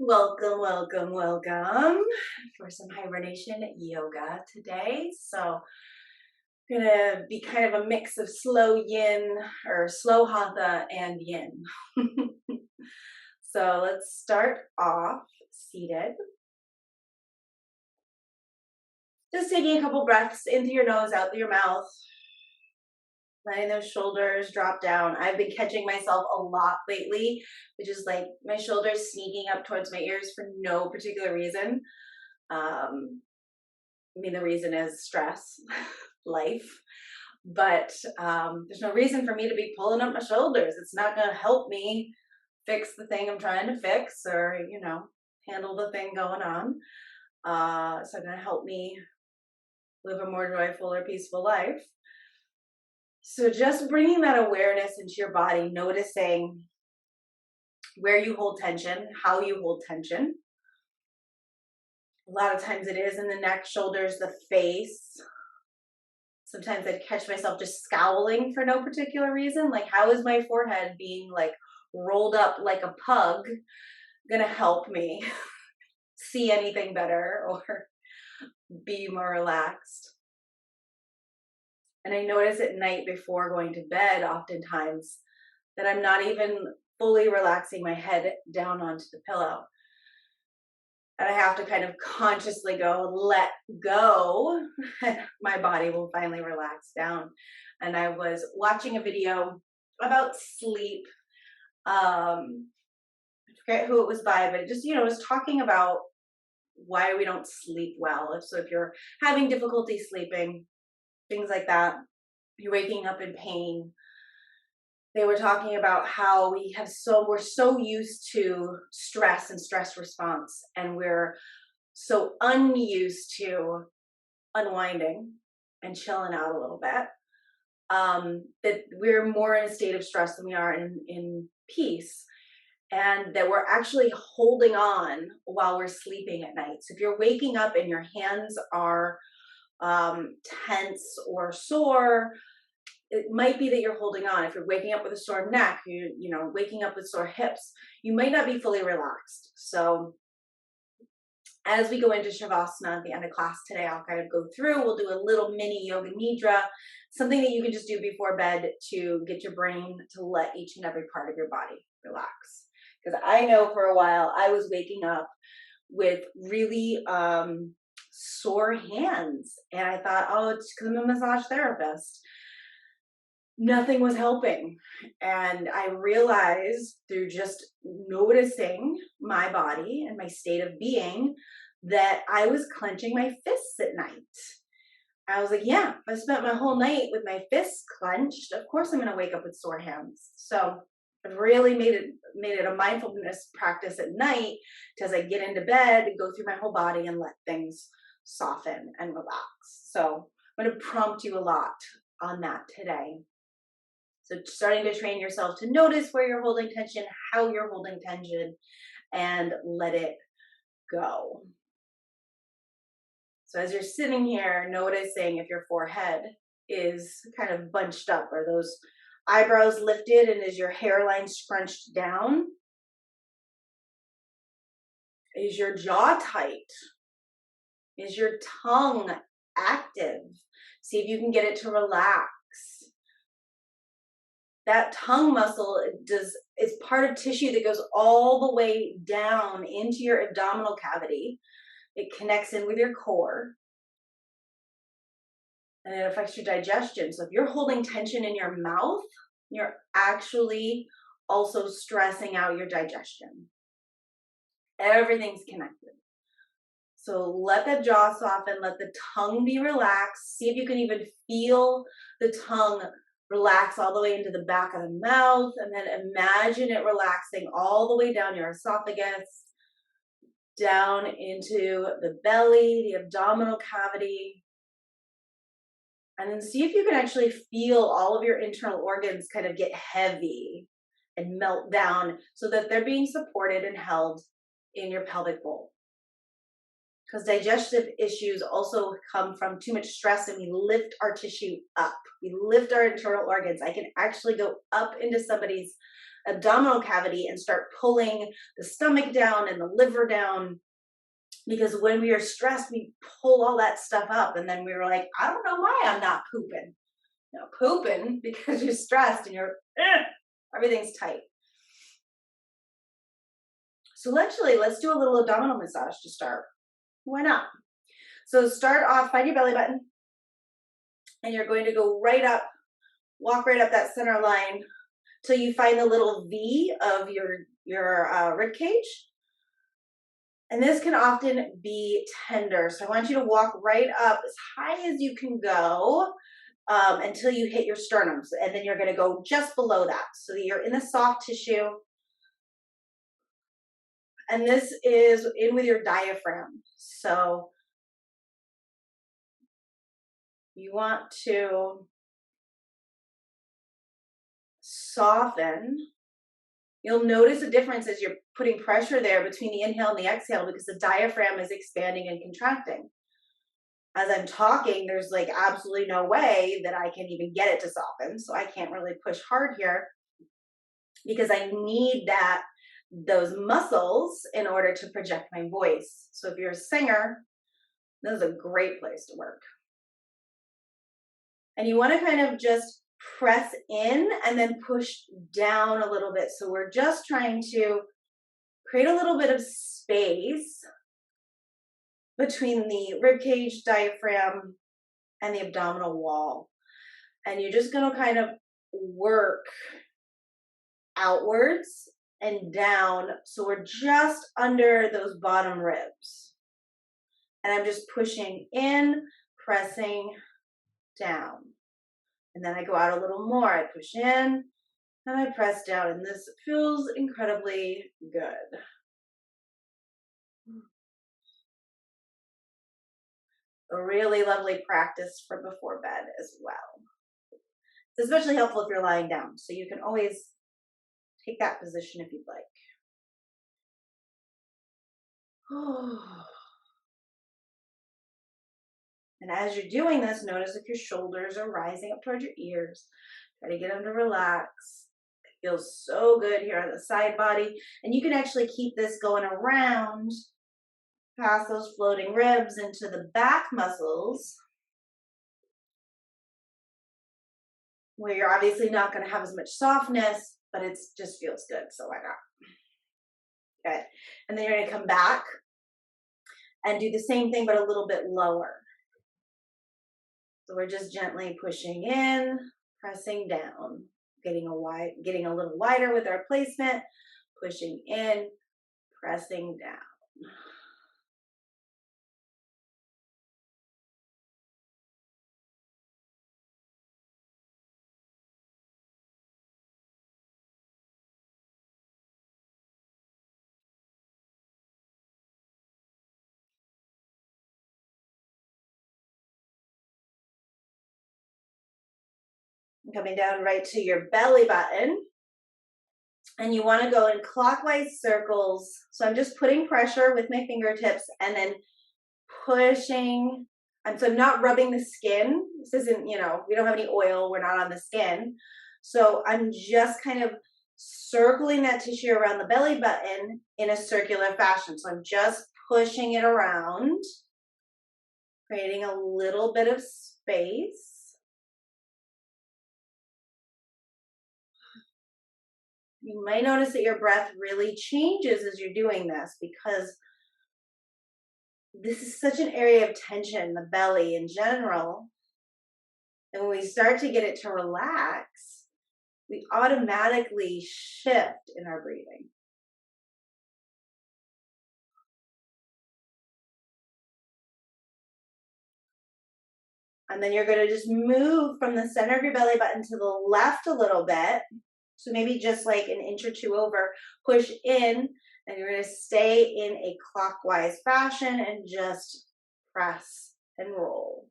Welcome, welcome, welcome for some hibernation yoga today. So, gonna be kind of a mix of slow yin or slow hatha and yin. So, let's start off seated. Just taking a couple breaths in through your nose, out through your mouth, letting those shoulders drop down. I've been catching myself a lot lately, which is like my shoulders sneaking up towards my ears for no particular reason. The reason is stress, life, but there's no reason for me to be pulling up my shoulders. It's not going to help me fix the thing I'm trying to fix or, handle the thing going on. It's not going to help me live a more joyful or peaceful life. So just bringing that awareness into your body, noticing where you hold tension, how you hold tension. A lot of times it is in the neck, shoulders, the face. Sometimes I'd catch myself just scowling for no particular reason. Like, how is my forehead being like rolled up like a pug gonna help me see anything better or be more relaxed? And I notice at night before going to bed, oftentimes, that I'm not even fully relaxing my head down onto the pillow. And I have to kind of consciously go, let go, and my body will finally relax down. And I was watching a video about sleep. I forget who it was by, but it just, was talking about why we don't sleep well. So if you're having difficulty sleeping, things like that, you're waking up in pain. They were talking about how we're so used to stress and stress response, and we're so unused to unwinding and chilling out a little bit, that we're more in a state of stress than we are in peace, and that we're actually holding on while we're sleeping at night. So if you're waking up and your hands are tense or sore, it might be that you're holding on. If you're waking up with a sore neck, waking up with sore hips, you might not be fully relaxed. So as we go into Shavasana at the end of class today, I'll kind of go through, we'll do a little mini yoga nidra, something that you can just do before bed to get your brain to let each and every part of your body relax. Because I know for a while I was waking up with really sore hands, and I thought, oh, it's because I'm a massage therapist. Nothing was helping. And I realized through just noticing my body and my state of being that I was clenching my fists at night. I was like, yeah, if I spent my whole night with my fists clenched, of course I'm going to wake up with sore hands. So I've really made it a mindfulness practice at night to, as I get into bed, go through my whole body and let things soften and relax. So I'm going to prompt you a lot on that today. So starting to train yourself to notice where you're holding tension, how you're holding tension, and let it go. So as you're sitting here, noticing if your forehead is kind of bunched up, or those eyebrows lifted, and is your hairline scrunched down? Is your jaw tight? Is your tongue active? See if you can get it to relax. That tongue muscle is part of tissue that goes all the way down into your abdominal cavity. It connects in with your core, and it affects your digestion. So if you're holding tension in your mouth, you're actually also stressing out your digestion. Everything's connected. So let the jaw soften, let the tongue be relaxed. See if you can even feel the tongue relax all the way into the back of the mouth, and then imagine it relaxing all the way down your esophagus, down into the belly, the abdominal cavity. And then see if you can actually feel all of your internal organs kind of get heavy and melt down so that they're being supported and held in your pelvic bowl. Because digestive issues also come from too much stress, and we lift our tissue up. We lift our internal organs. I can actually go up into somebody's abdominal cavity and start pulling the stomach down and the liver down. Because when we are stressed, we pull all that stuff up, and then we were like, I don't know why I'm not pooping. No, pooping because you're stressed and everything's tight. So actually, let's do a little abdominal massage to start. Why not? So start off, find your belly button, and you're going to go right up, walk right up that center line till you find the little V of your rib cage. And this can often be tender. So I want you to walk right up as high as you can go until you hit your sternums. And then you're going to go just below that. So that you're in the soft tissue. And this is in with your diaphragm. So you want to soften. You'll notice a difference as you're putting pressure there between the inhale and the exhale because the diaphragm is expanding and contracting. As I'm talking, there's like absolutely no way that I can even get it to soften. So I can't really push hard here because I need those muscles in order to project my voice. So if you're a singer, this is a great place to work. And you want to kind of just press in and then push down a little bit. So we're just trying to create a little bit of space between the rib cage, diaphragm, and the abdominal wall. And you're just going to kind of work outwards and down. So we're just under those bottom ribs. And I'm just pushing in, pressing down. And then I go out a little more. I push in and I press down. And this feels incredibly good. A really lovely practice for before bed as well. It's especially helpful if you're lying down. So you can always take that position if you'd like. And as you're doing this, notice if your shoulders are rising up towards your ears. Try to get them to relax. It feels so good here on the side body. And you can actually keep this going around past those floating ribs into the back muscles, where you're obviously not going to have as much softness, but it just feels good. So why not? Good. And then you're going to come back and do the same thing, but a little bit lower. So we're just gently pushing in, pressing down, getting a little wider with our placement, pushing in, pressing down. Coming down right to your belly button. And you want to go in clockwise circles. So I'm just putting pressure with my fingertips and then pushing. And so I'm not rubbing the skin. This isn't, we don't have any oil. We're not on the skin. So I'm just kind of circling that tissue around the belly button in a circular fashion. So I'm just pushing it around, creating a little bit of space. You might notice that your breath really changes as you're doing this because this is such an area of tension, the belly in general. And when we start to get it to relax, we automatically shift in our breathing. And then you're going to just move from the center of your belly button to the left a little bit. So maybe just like an inch or two over, push in, and you're going to stay in a clockwise fashion and just press and roll.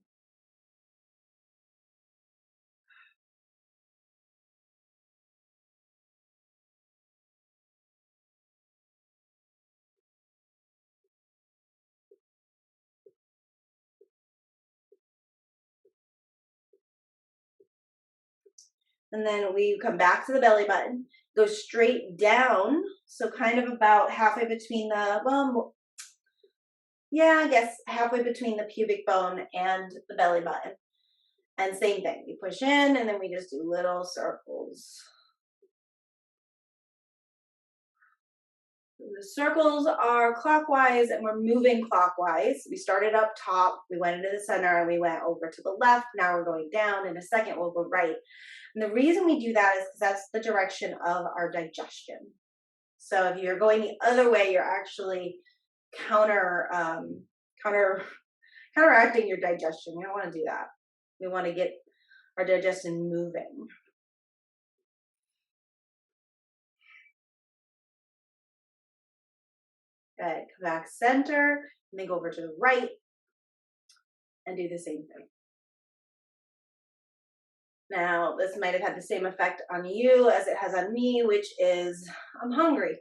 And then we come back to the belly button. Go straight down. So kind of about halfway between the, well, yeah, I guess halfway between the pubic bone and the belly button. And same thing, we push in and then we just do little circles. The circles are clockwise and we're moving clockwise. We started up top, we went into the center and we went over to the left. Now we're going down. In a second, we'll go right. And the reason we do that is because that's the direction of our digestion. So if you're going the other way, you're actually counteracting your digestion. We don't want to do that. We want to get our digestion moving. Good. Come back center, and then go over to the right and do the same thing. Now, this might have had the same effect on you as it has on me, which is I'm hungry.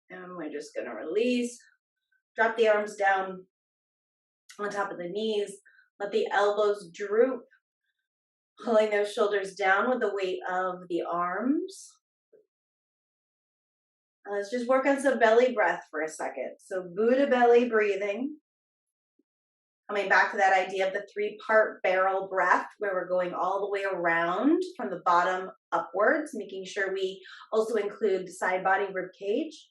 And we're just going to release. Drop the arms down on top of the knees. Let the elbows droop, pulling those shoulders down with the weight of the arms. Let's just work on some belly breath for a second. So Buddha belly breathing. Coming back to that idea of the 3-part barrel breath, where we're going all the way around from the bottom upwards, making sure we also include side body rib cage.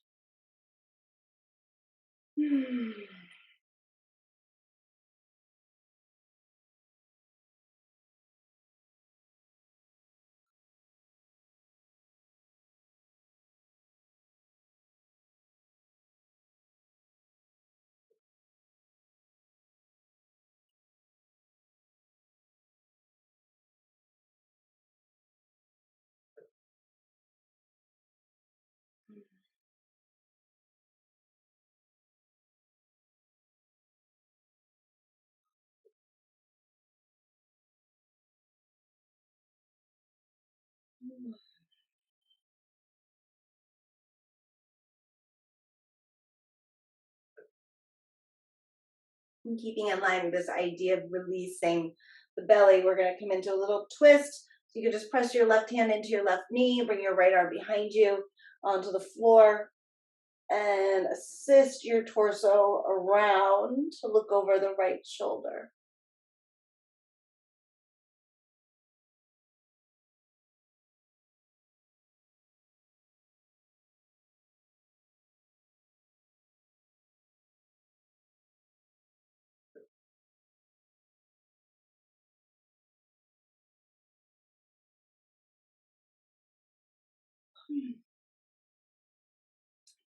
And keeping in line with this idea of releasing the belly, we're going to come into a little twist. So you can just press your left hand into your left knee, bring your right arm behind you onto the floor, and assist your torso around to look over the right shoulder.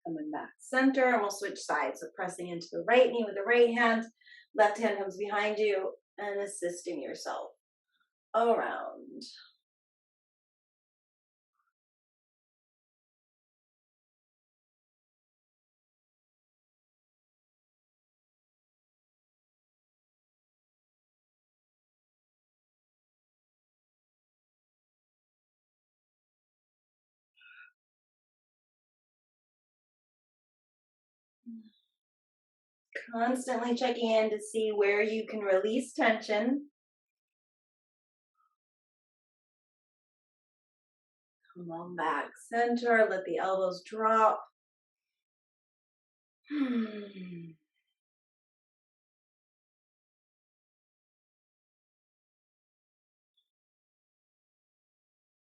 Coming back center, and we'll switch sides. So pressing into the right knee with the right hand, left hand comes behind you and assisting yourself around. Constantly checking in to see where you can release tension. Come on back center, let the elbows drop.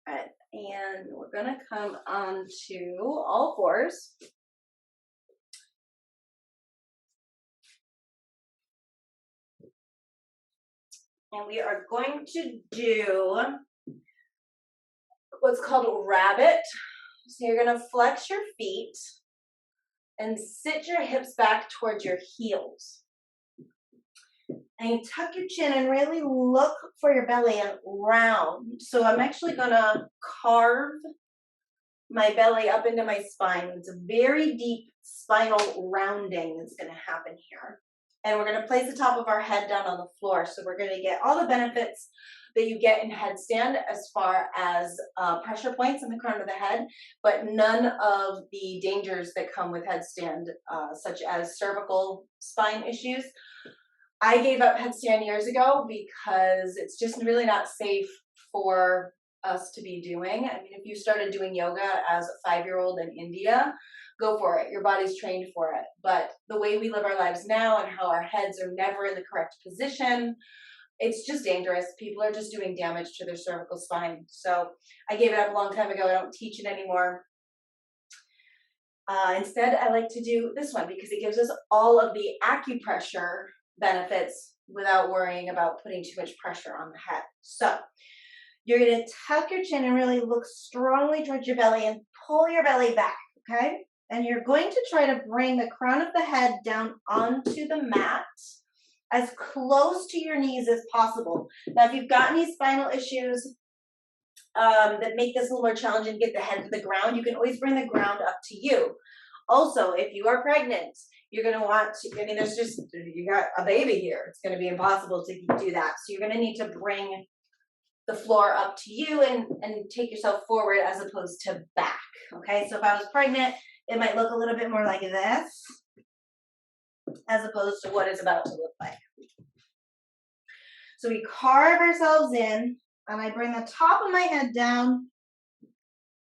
Right, and we're gonna come on to all fours. And we are going to do what's called rabbit. So you're gonna flex your feet and sit your hips back towards your heels. And you tuck your chin and really look for your belly and round. So I'm actually gonna carve my belly up into my spine. It's a very deep spinal rounding that's gonna happen here. and we're going to place the top of our head down on the floor. So we're going to get all the benefits that you get in headstand as far as pressure points in the crown of the head, but none of the dangers that come with headstand, such as cervical spine issues. I gave up headstand years ago because it's just really not safe for us to be doing. I mean, if you started doing yoga as a 5-year-old in India, go for it. Your body's trained for it. But the way we live our lives now and how our heads are never in the correct position, it's just dangerous. People are just doing damage to their cervical spine. So I gave it up a long time ago. I don't teach it anymore. Instead, I like to do this one because it gives us all of the acupressure benefits without worrying about putting too much pressure on the head. So you're going to tuck your chin and really look strongly towards your belly and pull your belly back, okay? And you're going to try to bring the crown of the head down onto the mat as close to your knees as possible. Now, if you've got any spinal issues that make this a little more challenging to get the head to the ground, you can always bring the ground up to you. Also, if you are pregnant, you're going to want to, I mean, you got a baby here. It's going to be impossible to do that. So you're going to need to bring the floor up to you and take yourself forward as opposed to back. Okay, so if I was pregnant, it might look a little bit more like this as opposed to what it's about to look like. So we carve ourselves in, and I bring the top of my head down,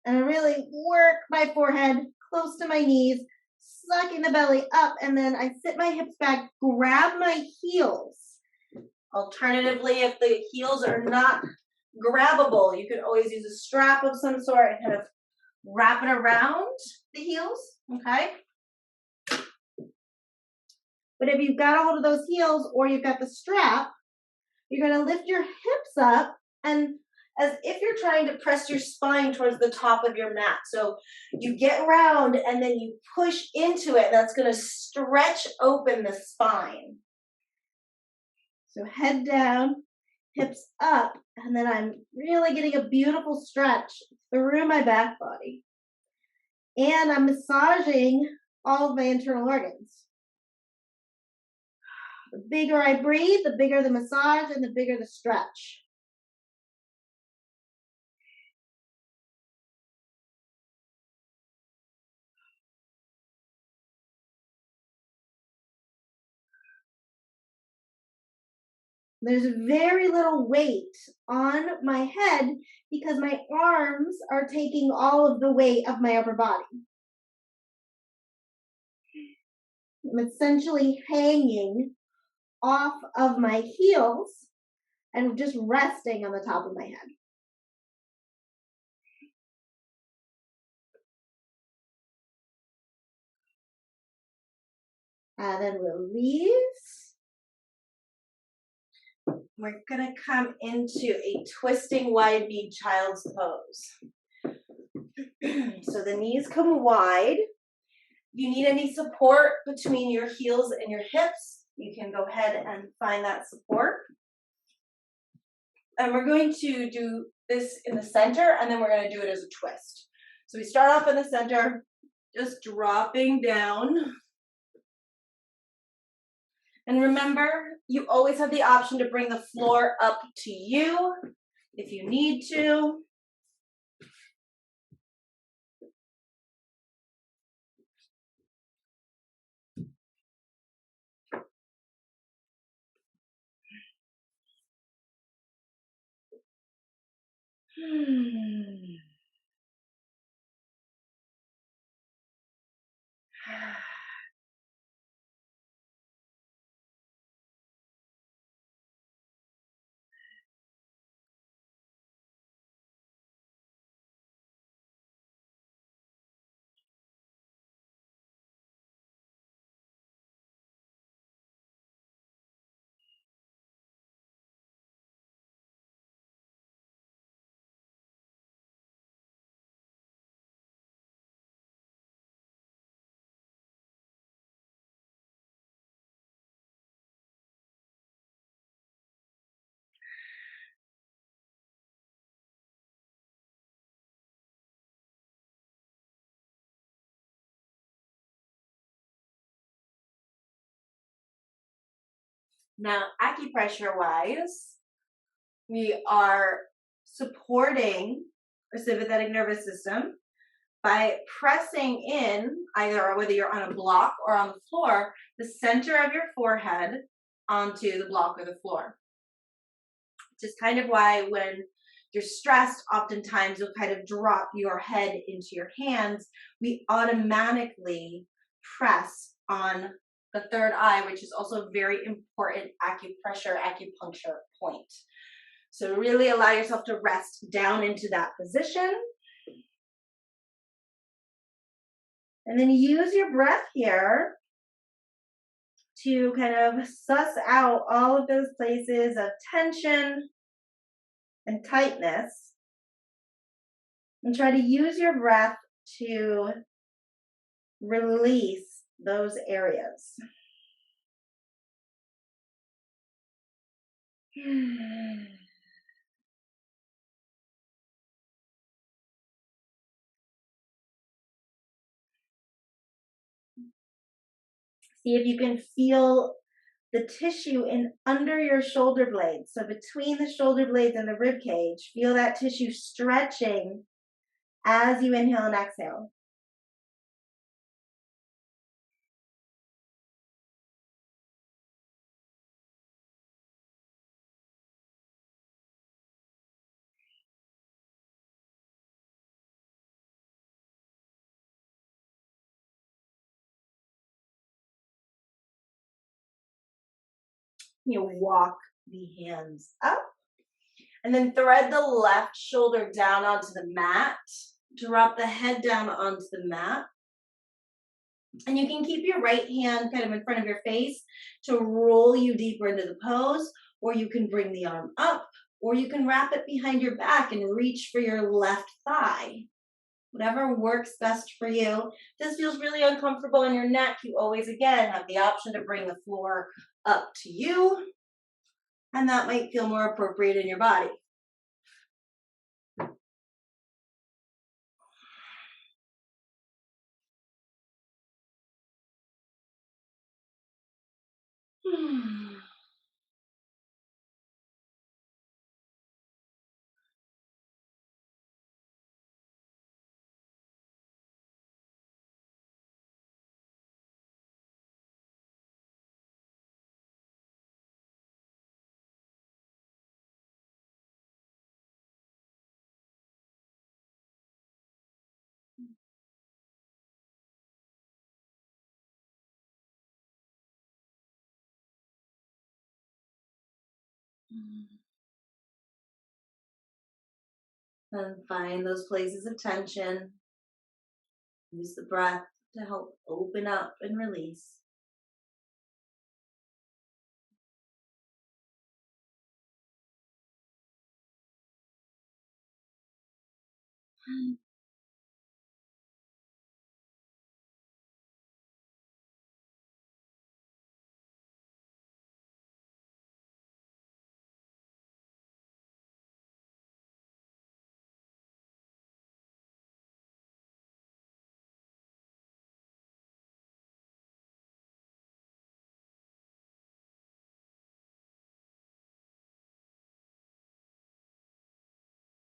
and I really work my forehead close to my knees, sucking the belly up, and then I sit my hips back, grab my heels. Alternatively, if the heels are not grabbable, you could always use a strap of some sort and kind of wrap it around the heels, okay? But if you've got a hold of those heels or you've got the strap, you're going to lift your hips up and as if you're trying to press your spine towards the top of your mat. So you get round and then you push into it. That's going to stretch open the spine. So head down, hips up, and then I'm really getting a beautiful stretch through my back body. And I'm massaging all of my internal organs. The bigger I breathe, the bigger the massage and the bigger the stretch. There's very little weight on my head because my arms are taking all of the weight of my upper body. I'm essentially hanging off of my heels and just resting on the top of my head. And then release. We're going to come into a twisting wide knee child's pose. So the knees come wide. If you need any support between your heels and your hips, you can go ahead and find that support. And we're going to do this in the center, and then we're going to do it as a twist. So we start off in the center, just dropping down. And remember, you always have the option to bring the floor up to you if you need to. Now, acupressure wise, we are supporting our sympathetic nervous system by pressing in, either whether you're on a block or on the floor, the center of your forehead onto the block or the floor. Which is kind of why when you're stressed, oftentimes you'll kind of drop your head into your hands. We automatically press on the third eye, which is also a very important acupuncture point. So really allow yourself to rest down into that position. And then use your breath here to kind of suss out all of those places of tension and tightness. And try to use your breath to release those areas. See if you can feel the tissue in under your shoulder blades. So between the shoulder blades and the rib cage, feel that tissue stretching as you inhale and exhale. You walk the hands up and then thread the left shoulder down onto the mat. Drop the head down onto the mat. And you can keep your right hand kind of in front of your face to roll you deeper into the pose, or you can bring the arm up, or you can wrap it behind your back and reach for your left thigh. Whatever works best for you. If this feels really uncomfortable in your neck, you always, again, have the option to bring the floor up to you, and that might feel more appropriate in your body. And find those places of tension. Use the breath to help open up and release.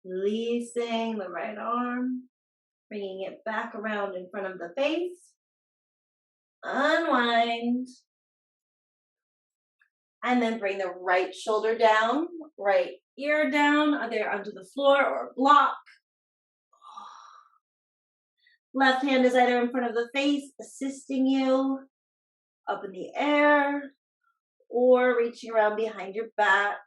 Releasing the right arm, bringing it back around in front of the face. Unwind. And then bring the right shoulder down, right ear down, either onto the floor or block. Left hand is either in front of the face, assisting you up in the air, or reaching around behind your back.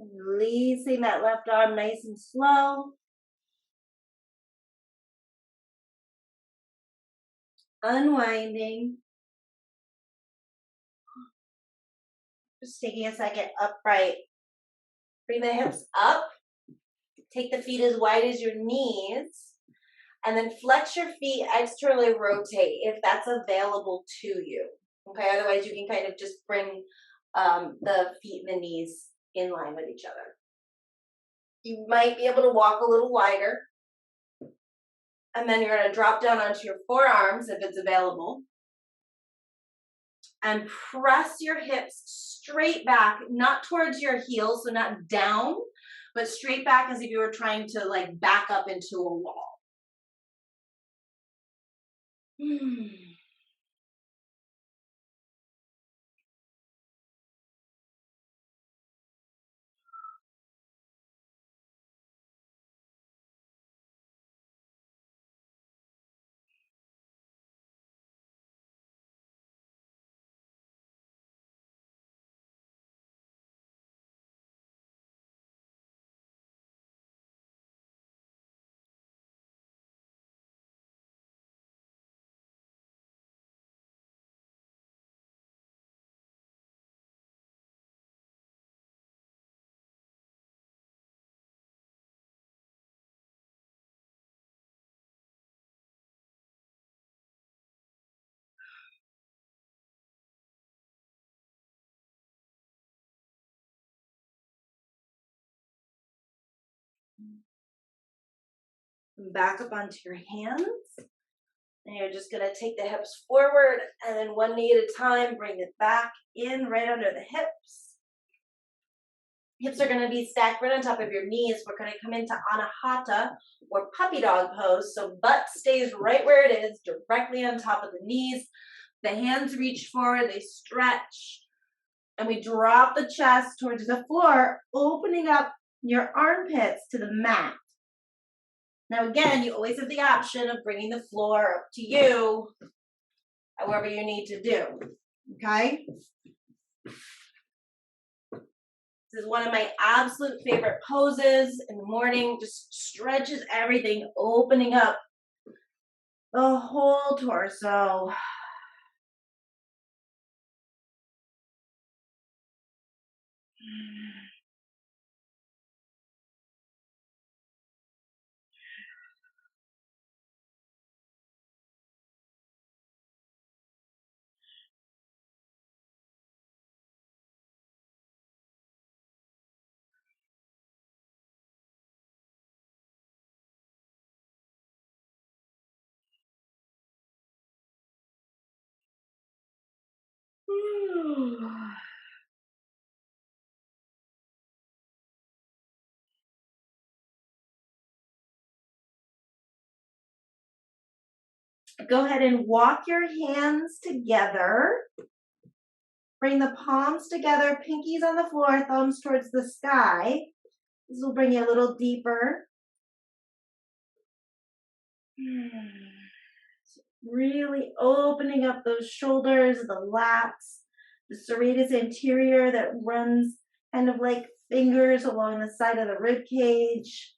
Releasing that left arm nice and slow. Unwinding. Just taking a second upright. Bring the hips up. Take the feet as wide as your knees. And then flex your feet, externally rotate if that's available to you. Okay, otherwise you can kind of just bring the feet and the knees in line with each other. You might be able to walk a little wider. And then you're going to drop down onto your forearms if it's available. And press your hips straight back, not towards your heels, so not down, but straight back as if you were trying to like back up into a wall. Back up onto your hands. And you're just going to take the hips forward and then one knee at a time, bring it back in right under the hips. Hips are going to be stacked right on top of your knees. We're going to come into Hatha or puppy dog pose. So butt stays right where it is, directly on top of the knees. The hands reach forward, they stretch. And we drop the chest towards the floor, opening up your armpits to the mat. Now again, you always have the option of bringing the floor up to you, however you need to do, okay? This is one of my absolute favorite poses in the morning. Just stretches everything, opening up the whole torso. Go ahead and walk your hands together. Bring the palms together, pinkies on the floor, thumbs towards the sky. This will bring you a little deeper. Really opening up those shoulders, the lats, the serratus anterior that runs kind of like fingers along the side of the rib cage.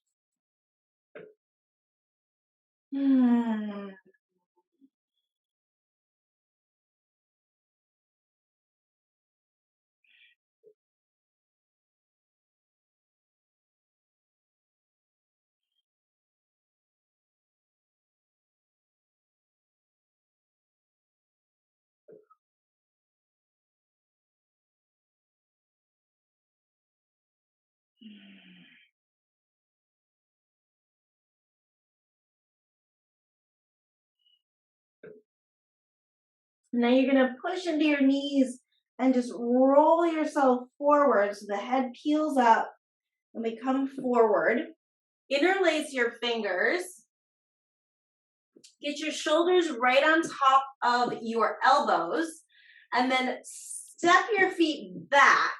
Now you're going to push into your knees and just roll yourself forward so the head peels up and we come forward. Interlace your fingers. Get your shoulders right on top of your elbows and then step your feet back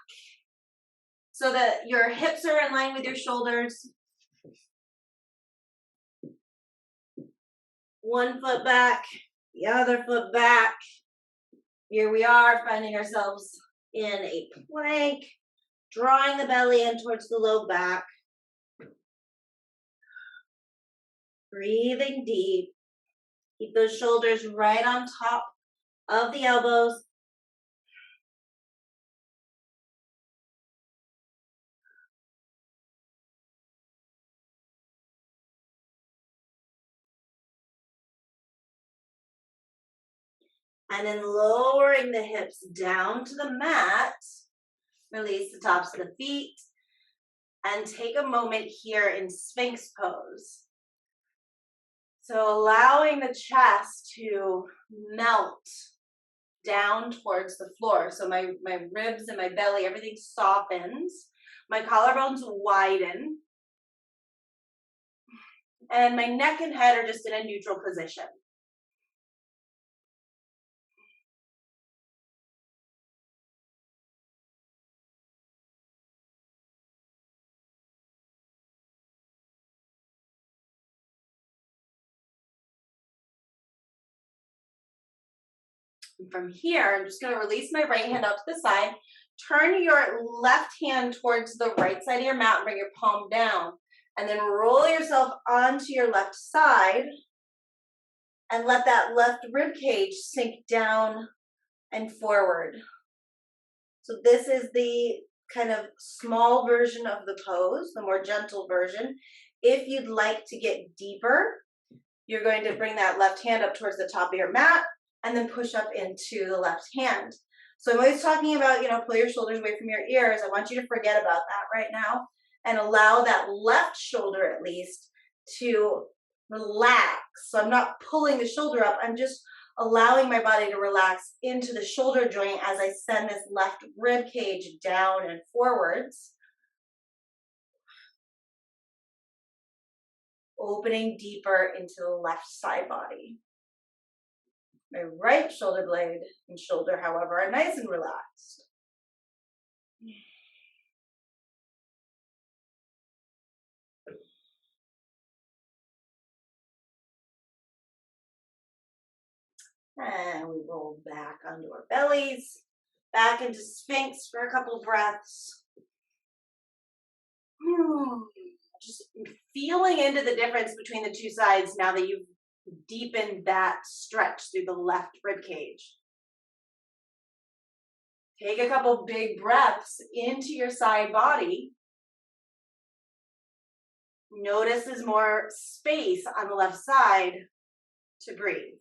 so that your hips are in line with your shoulders. One foot back, the other foot back. Here we are, finding ourselves in a plank, drawing the belly in towards the low back. Breathing deep. Keep those shoulders right on top of the elbows. And then lowering the hips down to the mat. Release the tops of the feet. And take a moment here in Sphinx pose. So allowing the chest to melt down towards the floor. So my ribs and my belly, everything softens. My collarbones widen. And my neck and head are just in a neutral position. And from here, I'm just going to release my right hand out to the side. Turn your left hand towards the right side of your mat and bring your palm down. And then roll yourself onto your left side and let that left rib cage sink down and forward. So this is the kind of small version of the pose, the more gentle version. If you'd like to get deeper, you're going to bring that left hand up towards the top of your mat and then push up into the left hand. So I'm always talking about, pull your shoulders away from your ears. I want you to forget about that right now and allow that left shoulder at least to relax. So I'm not pulling the shoulder up. I'm just allowing my body to relax into the shoulder joint as I send this left rib cage down and forwards. Opening deeper into the left side body. My right shoulder blade and shoulder, however, are nice and relaxed. And we roll back onto our bellies, back into Sphinx for a couple breaths. Just feeling into the difference between the two sides now that you've deepened that stretch through the left rib cage. Take a couple big breaths into your side body. Notice there's more space on the left side to breathe.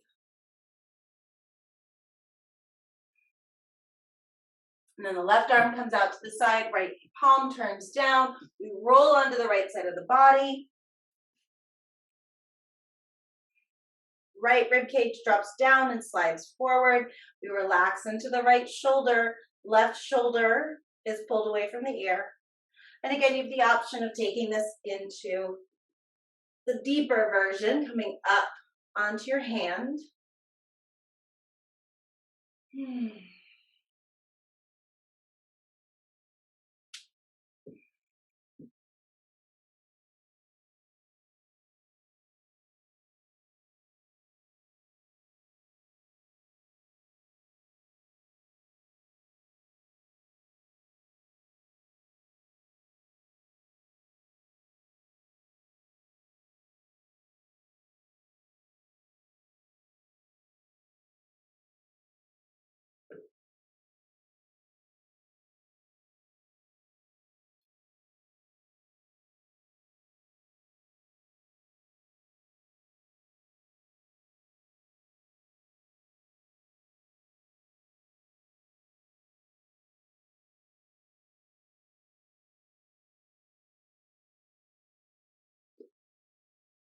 And then the left arm comes out to the side, right palm turns down. We roll onto the right side of the body. Right rib cage drops down and slides forward. We relax into the right shoulder. Left shoulder is pulled away from the ear. And again, you have the option of taking this into the deeper version, coming up onto your hand.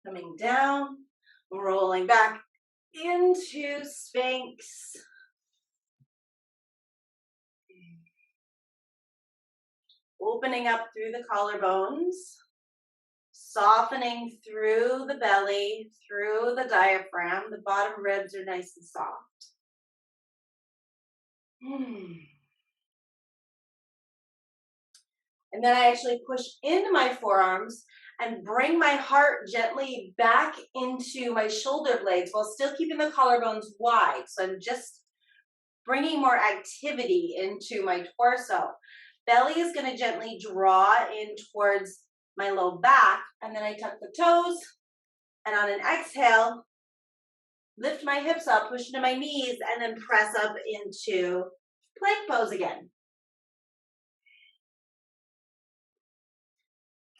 Coming down, rolling back into Sphinx. opening up through the collarbones, softening through the belly, through the diaphragm. The bottom ribs are nice and soft. And then I actually push into my forearms and bring my heart gently back into my shoulder blades while still keeping the collarbones wide. So I'm just bringing more activity into my torso. Belly is going to gently draw in towards my low back, and then I tuck the toes, and on an exhale, lift my hips up, push into my knees, and then press up into plank pose again.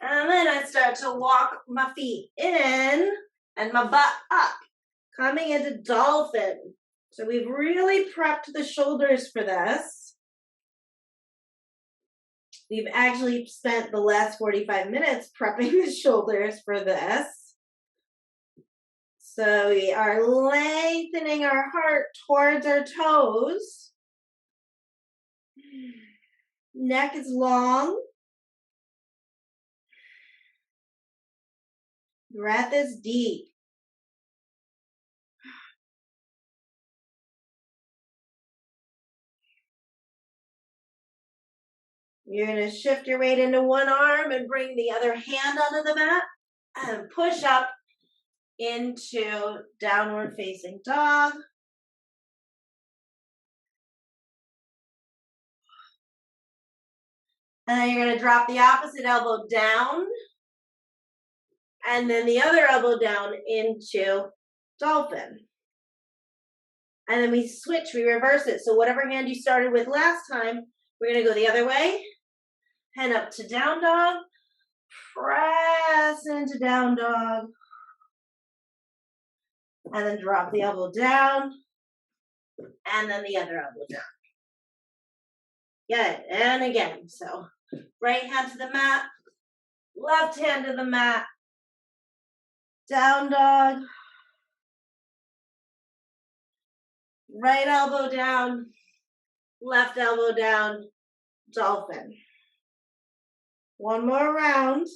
And then I start to walk my feet in and my butt up, coming into dolphin. So we've really prepped the shoulders for this. We've actually spent the last 45 minutes prepping the shoulders for this. So we are lengthening our heart towards our toes. Neck is long. Breath is deep. You're going to shift your weight into one arm and bring the other hand onto the mat and push up into downward facing dog. And then you're going to drop the opposite elbow down and then the other elbow down into dolphin. And then we switch, we reverse it. So whatever hand you started with last time, we're going to go the other way. Hand up to down dog. Press into down dog. And then drop the elbow down. And then the other elbow down. Good. And again. So right hand to the mat. Left hand to the mat. Down dog. Right elbow down. Left elbow down. Dolphin. One more round.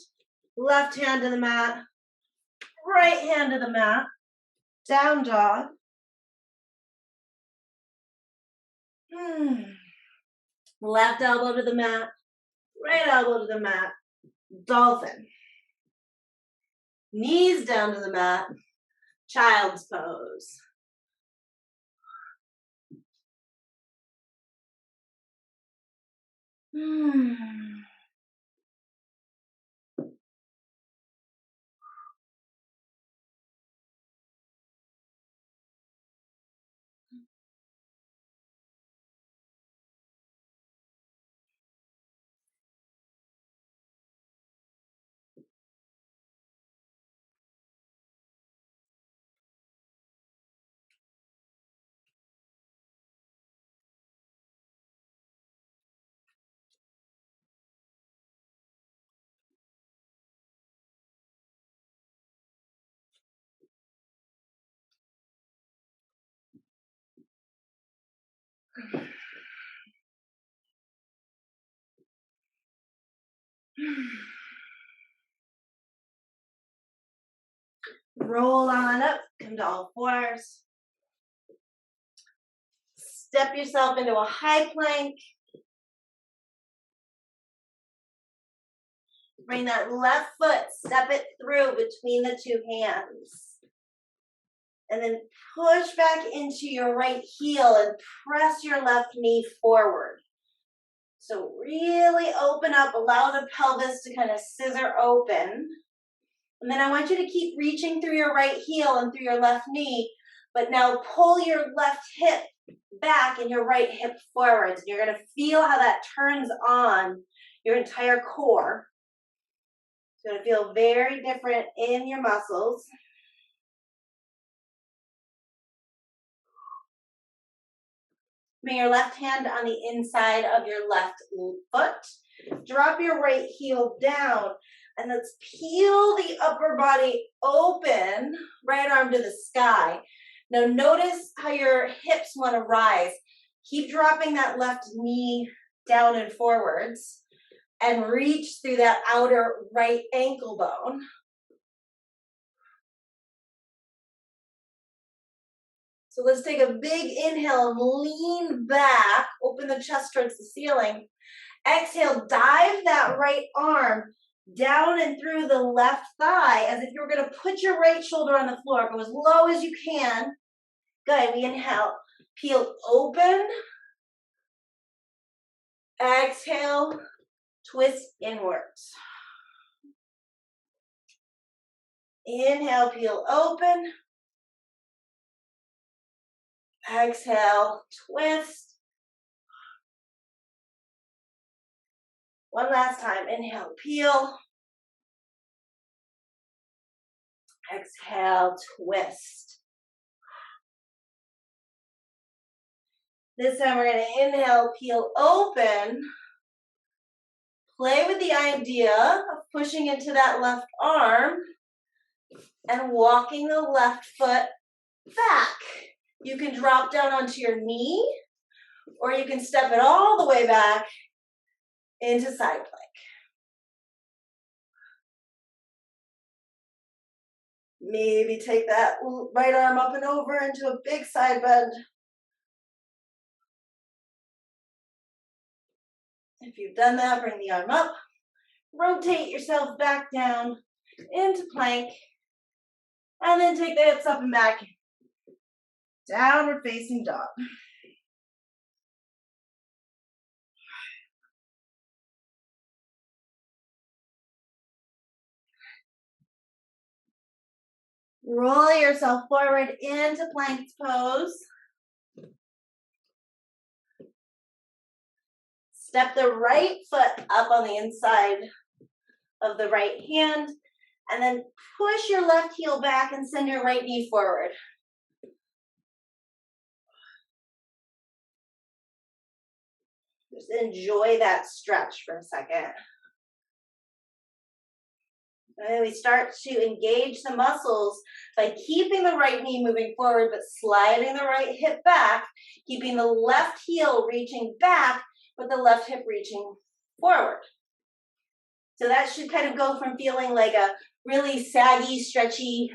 Left hand to the mat. Right hand to the mat. Down dog. Left elbow to the mat. Right elbow to the mat. Dolphin. Knees down to the mat. Child's pose. Roll on up, come to all fours. Step yourself into a high plank. Bring that left foot, step it through between the two hands. And then push back into your right heel and press your left knee forward. So really open up, allow the pelvis to kind of scissor open. And then I want you to keep reaching through your right heel and through your left knee, but now pull your left hip back and your right hip forwards. And you're going to feel how that turns on your entire core. It's going to feel very different in your muscles. Bring your left hand on the inside of your left foot. Drop your right heel down. And let's peel the upper body open, right arm to the sky. Now notice how your hips want to rise. Keep dropping that left knee down and forwards. and reach through that outer right ankle bone. So let's take a big inhale and lean back, open the chest towards the ceiling. Exhale, dive that right arm down and through the left thigh as if you were going to put your right shoulder on the floor. Go as low as you can. Good. We inhale, peel open. Exhale, twist inwards. Inhale, peel open. Exhale, twist. One last time. Inhale, peel. Exhale, twist. This time we're going to inhale, peel open. Play with the idea of pushing into that left arm and walking the left foot back. You can drop down onto your knee, or you can step it all the way back into side plank. Maybe take that right arm up and over into a big side bend. If you've done that, bring the arm up. Rotate yourself back down into plank. And then take the hips up and back. Downward facing dog. Roll yourself forward into plank pose. Step the right foot up on the inside of the right hand, and then push your left heel back and send your right knee forward. Just enjoy that stretch for a second. And then we start to engage the muscles by keeping the right knee moving forward, but sliding the right hip back, keeping the left heel reaching back, but the left hip reaching forward. So that should kind of go from feeling like a really saggy, stretchy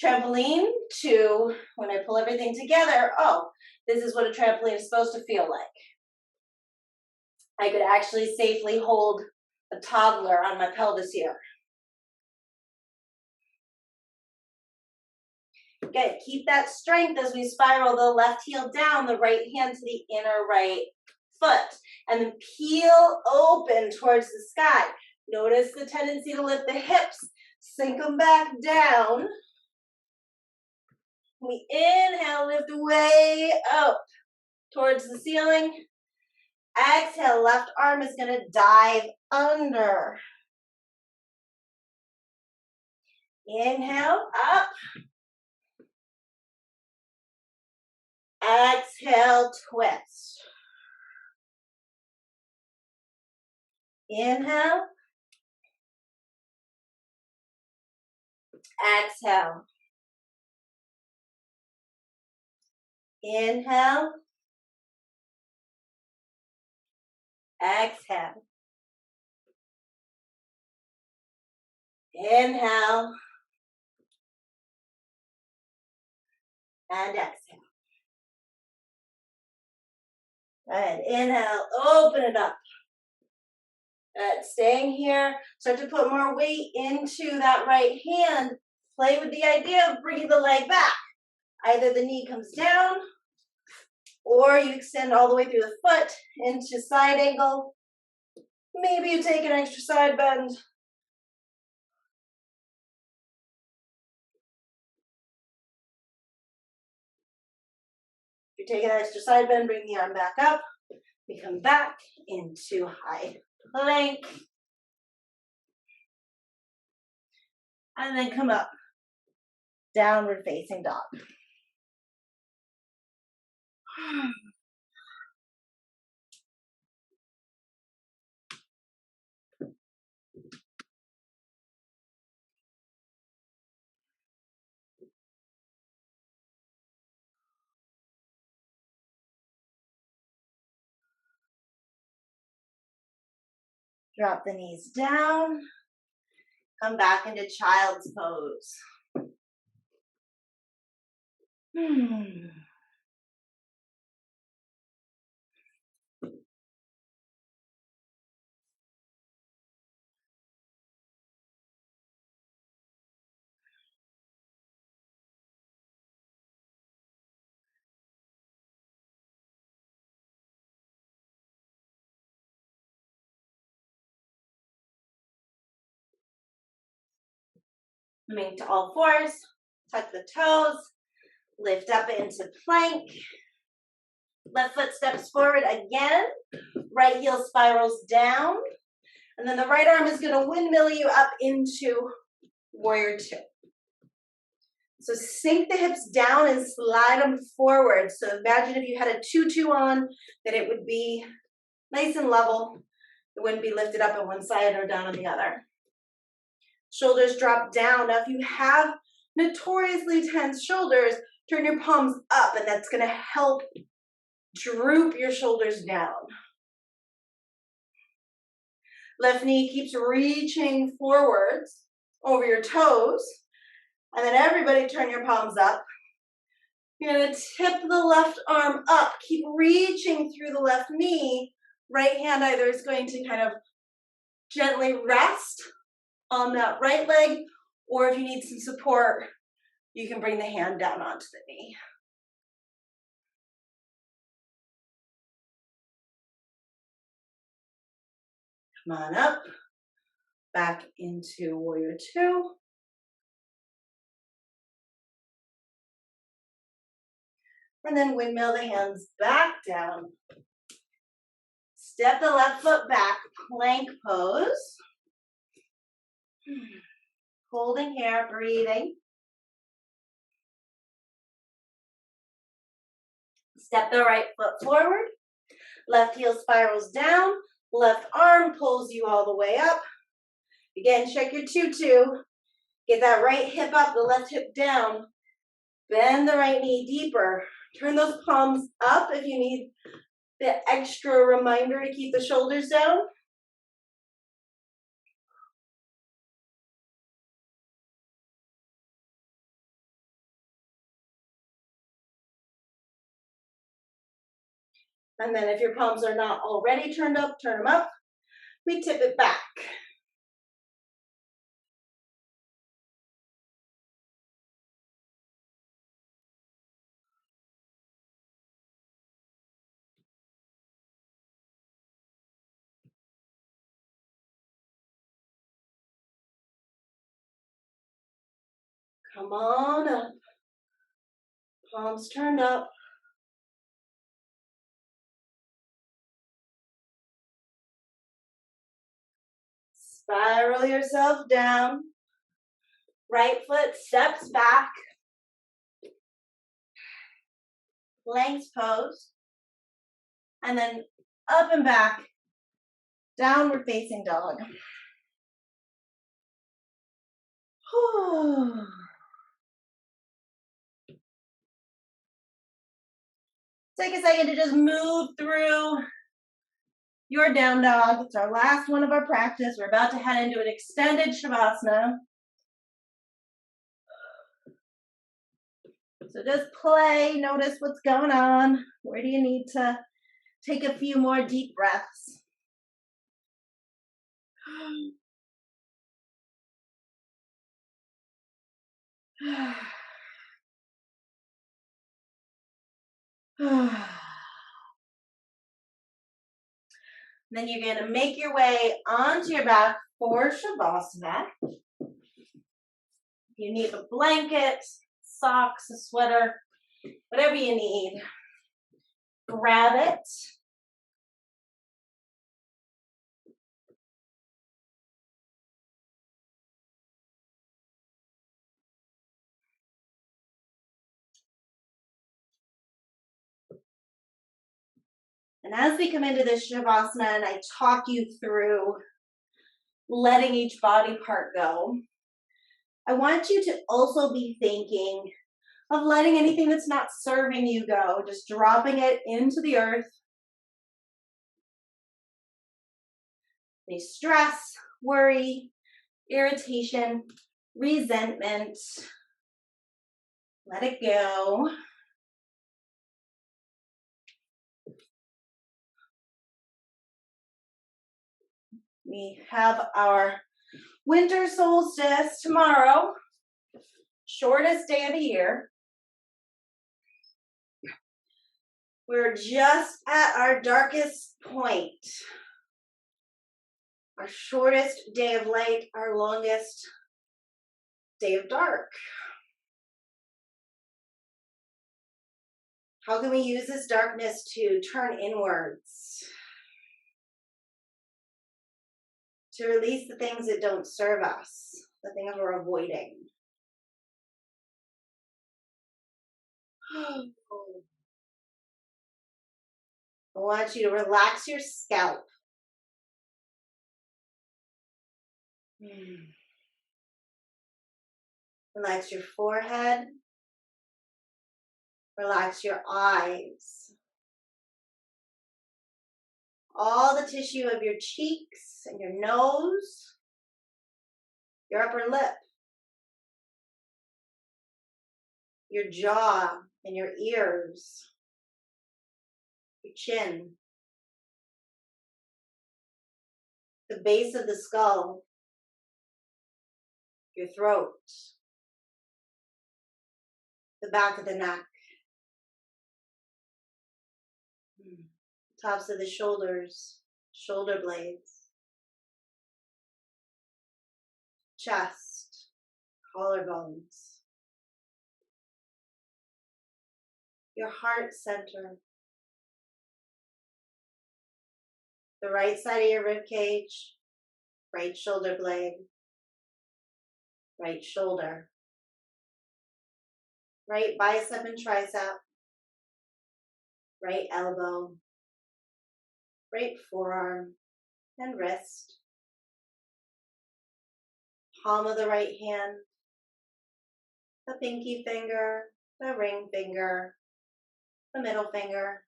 trampoline to, when I pull everything together, oh, this is what a trampoline is supposed to feel like. I could actually safely hold a toddler on my pelvis here. Good. Keep that strength as we spiral the left heel down, the right hand to the inner right foot, and then peel open towards the sky. Notice the tendency to lift the hips, sink them back down. We inhale, lift way up towards the ceiling. Exhale, left arm is going to dive under. Inhale, up. Exhale, twist. Inhale. Exhale. Inhale. Exhale. Inhale. And exhale. Good. Inhale, open it up. Good. Staying here. Start to put more weight into that right hand. Play with the idea of bringing the leg back. Either the knee comes down, or you extend all the way through the foot into side angle. Maybe you take an extra side bend. If you take an extra side bend, bring the arm back up. We come back into high plank. And then come up. Downward facing dog. Drop the knees down. Come back into child's pose. Coming to all fours, tuck the toes, lift up into plank. Left foot steps forward again, right heel spirals down, and then the right arm is going to windmill you up into warrior two. So sink the hips down and slide them forward. So imagine if you had a tutu on, that it would be nice and level. It wouldn't be lifted up on one side or down on the other. Shoulders drop down. Now if you have notoriously tense shoulders, turn your palms up, and that's going to help droop your shoulders down. Left knee keeps reaching forwards over your toes. And then everybody turn your palms up. You're going to tip the left arm up. Keep reaching through the left knee. Right hand either is going to kind of gently rest on that right leg, or if you need some support, you can bring the hand down onto the knee. Come on up, back into warrior two. And then windmill the hands back down. Step the left foot back, plank pose. Holding here, breathing. Step the right foot forward. Left heel spirals down. Left arm pulls you all the way up. Again, check your tutu. Get that right hip up, the left hip down. Bend the right knee deeper. Turn those palms up if you need the extra reminder to keep the shoulders down. And then if your palms are not already turned up, turn them up. We tip it back. Come on up. Palms turned up. Spiral yourself down. Right foot steps back. Plank pose. And then up and back. Downward facing dog. Take a second to just move through your down dog. It's our last one of our practice. We're about to head into an extended Shavasana. So just play, notice what's going on. Where do you need to take a few more deep breaths? Then you're going to make your way onto your back for Shavasana. You need a blanket, socks, a sweater, whatever you need. Grab it. And as we come into this Shavasana and I talk you through letting each body part go, I want you to also be thinking of letting anything that's not serving you go, just dropping it into the earth. Any stress, worry, irritation, resentment, let it go. We have our winter solstice tomorrow, shortest day of the year. We're just at our darkest point. Our shortest day of light, our longest day of dark. How can we use this darkness to turn inwards? To release the things that don't serve us, the things we're avoiding. I want you to relax your scalp. Relax your forehead. Relax your eyes. All the tissue of your cheeks and your nose, your upper lip, your jaw and your ears, your chin, the base of the skull, your throat, the back of the neck, tops of the shoulders, shoulder blades, chest, collarbones, your heart center, the right side of your rib cage, right shoulder blade, right shoulder, right bicep and tricep, right elbow, right forearm and wrist, palm of the right hand, the pinky finger, the ring finger, the middle finger,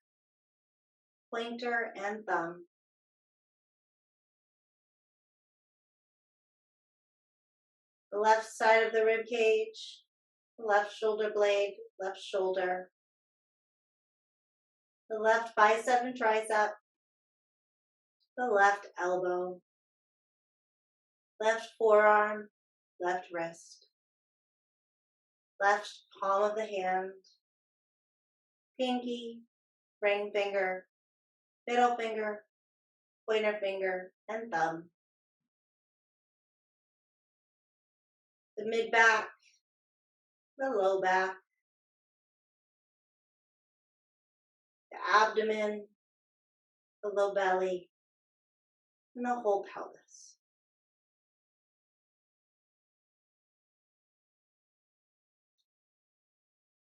pointer and thumb. The left side of the rib cage, the left shoulder blade, left shoulder, the left bicep and tricep, the left elbow, left forearm, left wrist, left palm of the hand, pinky, ring finger, middle finger, pointer finger, and thumb. The mid back, the low back, the abdomen, the low belly, and the whole pelvis.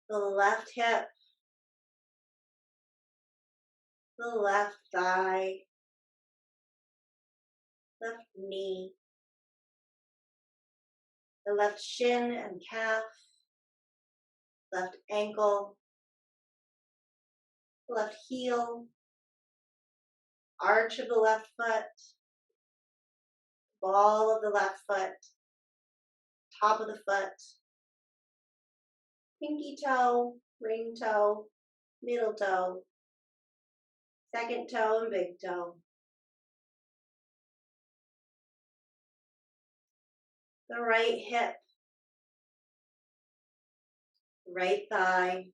The left hip, the left thigh, left knee, the left shin and calf, left ankle, left heel, arch of the left foot, ball of the left foot, top of the foot, pinky toe, ring toe, middle toe, second toe and big toe. The right hip, right thigh,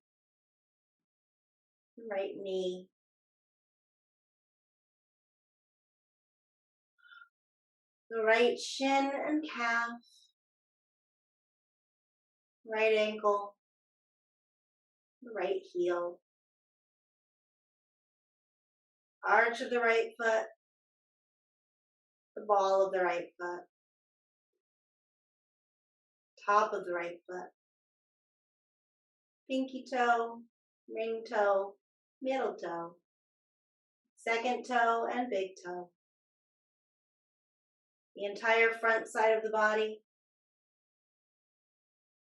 right knee, the right shin and calf, right ankle, the right heel, arch of the right foot, the ball of the right foot, top of the right foot, pinky toe, ring toe, middle toe, second toe and big toe. The entire front side of the body,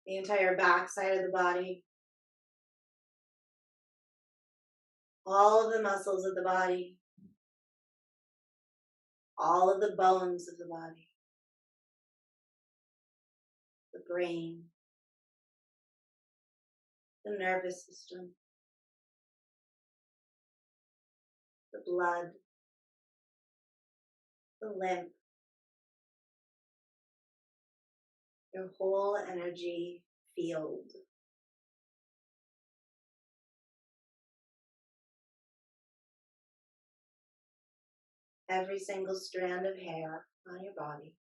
the entire back side of the body, all of the muscles of the body, all of the bones of the body, the brain, the nervous system, the blood, the lymph, your whole energy field. Every single strand of hair on your body.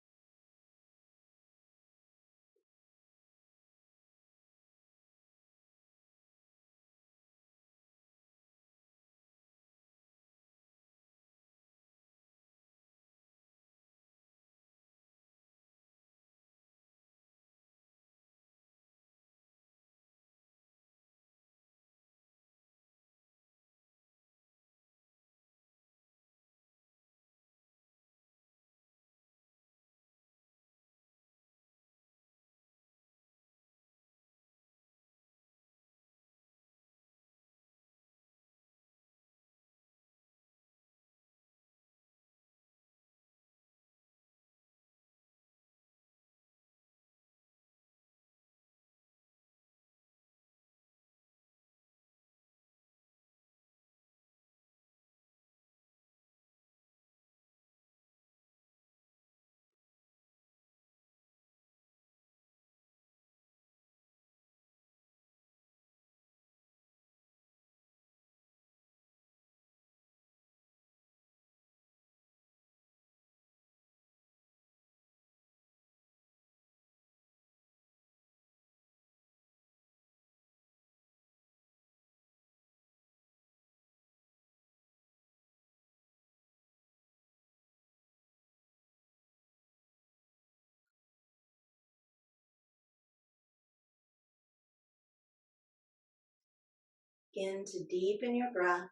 Begin to deepen your breath,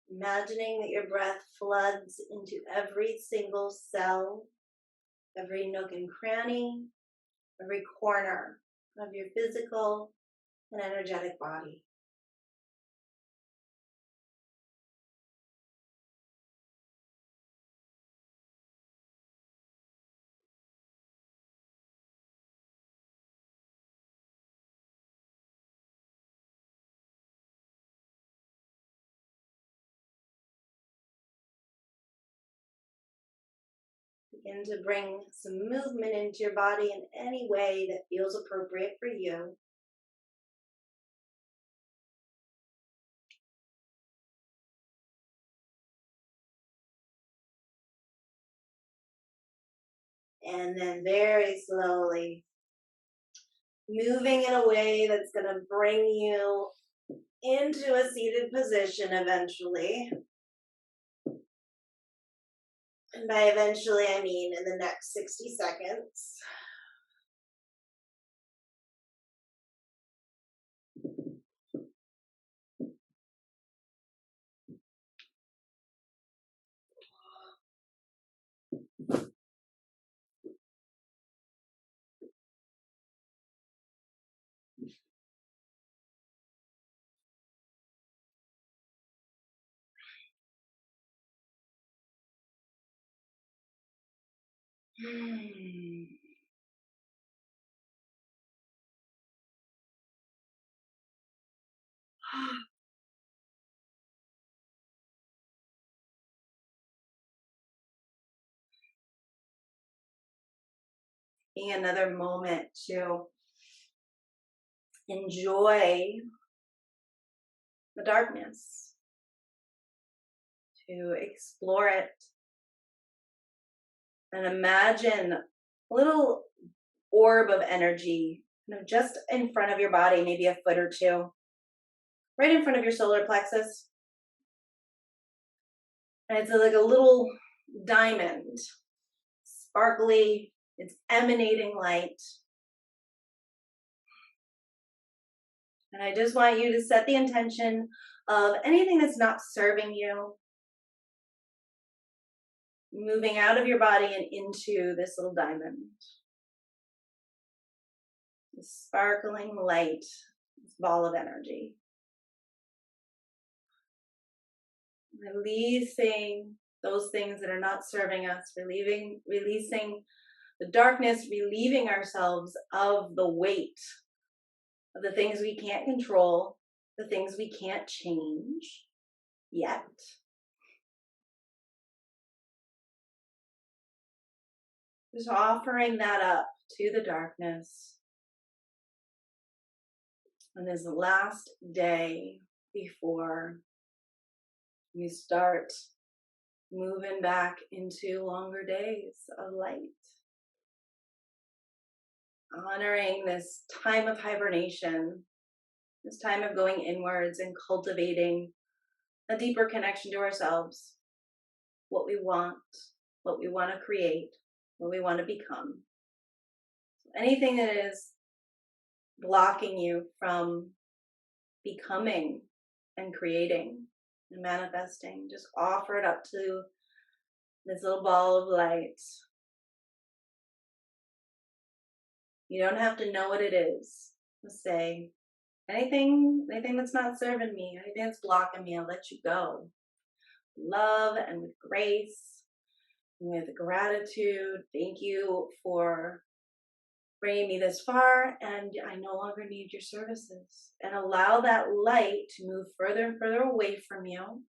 imagining that your breath floods into every single cell, every nook and cranny, every corner of your physical and energetic body. Begin to bring some movement into your body in any way that feels appropriate for you. And then very slowly, moving in a way that's going to bring you into a seated position eventually. And by eventually, I mean in the next 60 seconds. Taking another moment to enjoy the darkness, to explore it, and imagine a little orb of energy, just in front of your body, maybe a foot or two, right in front of your solar plexus. And it's like a little diamond, sparkly, it's emanating light. And I just want you to set the intention of anything that's not serving you, moving out of your body and into this little diamond. This sparkling light, this ball of energy. Releasing those things that are not serving us, releasing the darkness, relieving ourselves of the weight of the things we can't control, the things we can't change yet. Just offering that up to the darkness on this last day before we start moving back into longer days of light. Honoring this time of hibernation, this time of going inwards and cultivating a deeper connection to ourselves, what we want to create, what we want to become. Anything that is blocking you from becoming and creating and manifesting, just offer it up to this little ball of light. You don't have to know what it is. Just say, anything that's not serving me, anything that's blocking me, I'll let you go. Love and with grace, with gratitude. Thank you for bringing me this far, and I no longer need your services. And allow that light to move further and further away from you.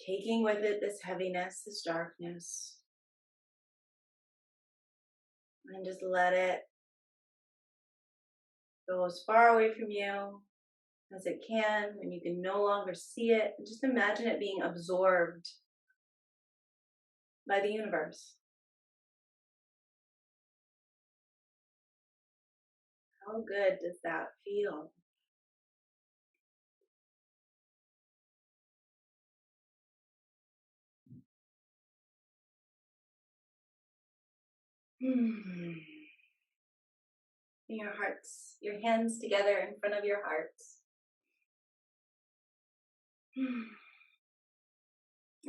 Taking with it this heaviness, this darkness. And just let it go as far away from you as it can, when you can no longer see it. And just imagine it being absorbed by the universe. How good does that feel? Your hearts, your hands together in front of your hearts.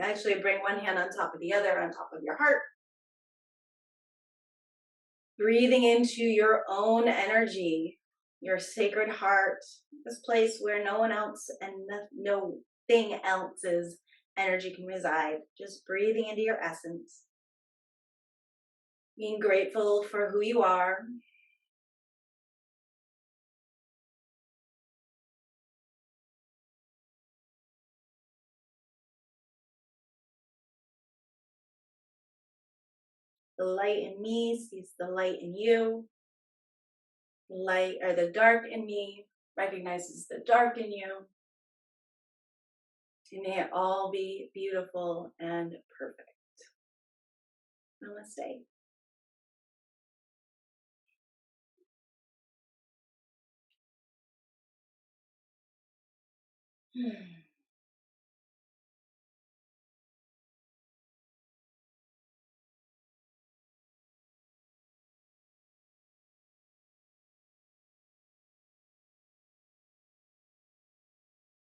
Actually, bring one hand on top of the other, on top of your heart. Breathing into your own energy, your sacred heart, this place where no one else and no thing else's energy can reside. Just breathing into your essence. Being grateful for who you are. The light in me sees the light in you. Light or the dark in me recognizes the dark in you. And may it all be beautiful and perfect. Namaste.